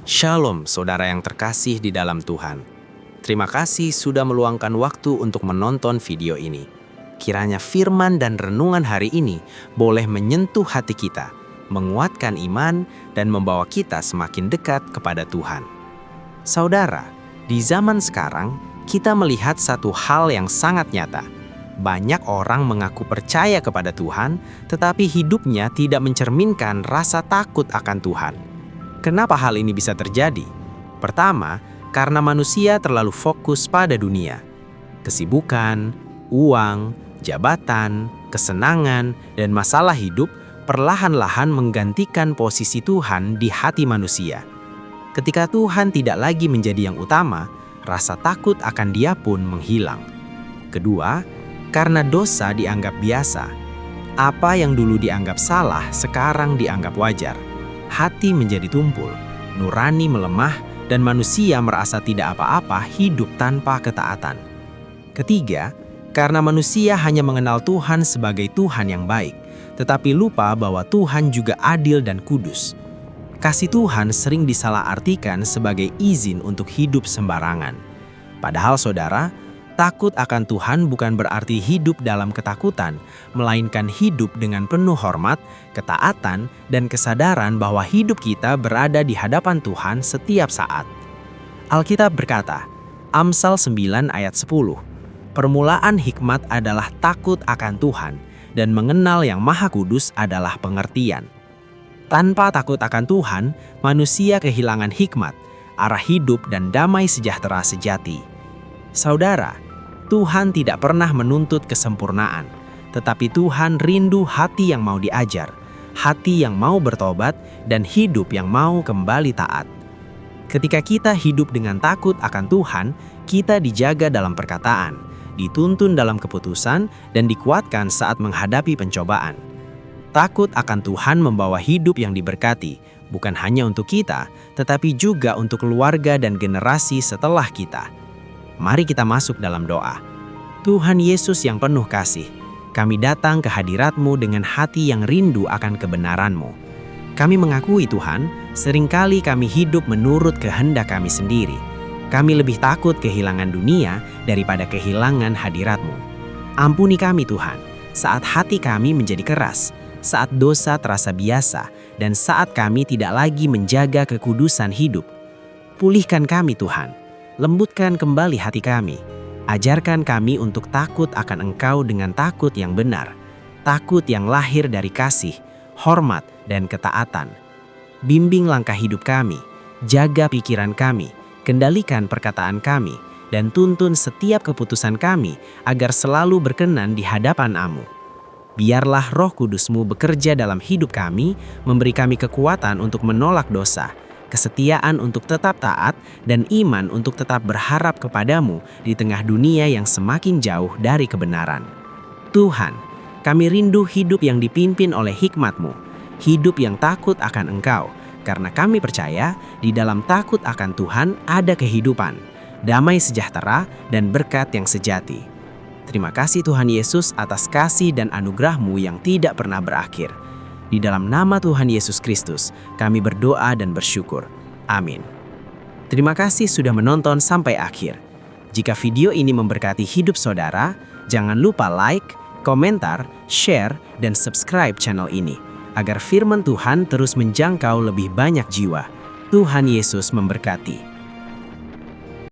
Shalom, saudara yang terkasih di dalam Tuhan. Terima kasih sudah meluangkan waktu untuk menonton video ini. Kiranya firman dan renungan hari ini boleh menyentuh hati kita, menguatkan iman, dan membawa kita semakin dekat kepada Tuhan. Saudara, di zaman sekarang, kita melihat satu hal yang sangat nyata. Banyak orang mengaku percaya kepada Tuhan, tetapi hidupnya tidak mencerminkan rasa takut akan Tuhan. Kenapa hal ini bisa terjadi? Pertama, karena manusia terlalu fokus pada dunia. Kesibukan, uang, jabatan, kesenangan, dan masalah hidup perlahan-lahan menggantikan posisi Tuhan di hati manusia. Ketika Tuhan tidak lagi menjadi yang utama, rasa takut akan Dia pun menghilang. Kedua, karena dosa dianggap biasa. Apa yang dulu dianggap salah sekarang dianggap wajar. Hati menjadi tumpul, nurani melemah, dan manusia merasa tidak apa-apa hidup tanpa ketaatan. Ketiga, karena manusia hanya mengenal Tuhan sebagai Tuhan yang baik, tetapi lupa bahwa Tuhan juga adil dan kudus. Kasih Tuhan sering disalahartikan sebagai izin untuk hidup sembarangan. Padahal saudara, takut akan Tuhan bukan berarti hidup dalam ketakutan, melainkan hidup dengan penuh hormat, ketaatan, dan kesadaran bahwa hidup kita berada di hadapan Tuhan setiap saat. Alkitab berkata, Amsal 9 ayat 10, "Permulaan hikmat adalah takut akan Tuhan, dan mengenal Yang Maha Kudus adalah pengertian." Tanpa takut akan Tuhan, manusia kehilangan hikmat, arah hidup, dan damai sejahtera sejati. Saudara, Tuhan tidak pernah menuntut kesempurnaan, tetapi Tuhan rindu hati yang mau diajar, hati yang mau bertobat, dan hidup yang mau kembali taat. Ketika kita hidup dengan takut akan Tuhan, kita dijaga dalam perkataan, dituntun dalam keputusan, dan dikuatkan saat menghadapi pencobaan. Takut akan Tuhan membawa hidup yang diberkati, bukan hanya untuk kita, tetapi juga untuk keluarga dan generasi setelah kita. Mari kita masuk dalam doa. Tuhan Yesus yang penuh kasih, kami datang ke hadirat-Mu dengan hati yang rindu akan kebenaran-Mu. Kami mengakui Tuhan, seringkali kami hidup menurut kehendak kami sendiri. Kami lebih takut kehilangan dunia daripada kehilangan hadirat-Mu. Ampuni kami Tuhan, saat hati kami menjadi keras, saat dosa terasa biasa, dan saat kami tidak lagi menjaga kekudusan hidup. Pulihkan kami Tuhan. Lembutkan kembali hati kami. Ajarkan kami untuk takut akan Engkau dengan takut yang benar. Takut yang lahir dari kasih, hormat, dan ketaatan. Bimbing langkah hidup kami, jaga pikiran kami, kendalikan perkataan kami, dan tuntun setiap keputusan kami agar selalu berkenan di hadapan-Mu. Biarlah Roh Kudus-Mu bekerja dalam hidup kami, memberi kami kekuatan untuk menolak dosa, kesetiaan untuk tetap taat, dan iman untuk tetap berharap kepadamu di tengah dunia yang semakin jauh dari kebenaran. Tuhan, kami rindu hidup yang dipimpin oleh hikmat-Mu, hidup yang takut akan Engkau, karena kami percaya di dalam takut akan Tuhan ada kehidupan, damai sejahtera, dan berkat yang sejati. Terima kasih Tuhan Yesus atas kasih dan anugerah-Mu yang tidak pernah berakhir. Di dalam nama Tuhan Yesus Kristus, kami berdoa dan bersyukur. Amin. Terima kasih sudah menonton sampai akhir. Jika video ini memberkati hidup saudara, jangan lupa like, komentar, share, dan subscribe channel ini, agar firman Tuhan terus menjangkau lebih banyak jiwa. Tuhan Yesus memberkati.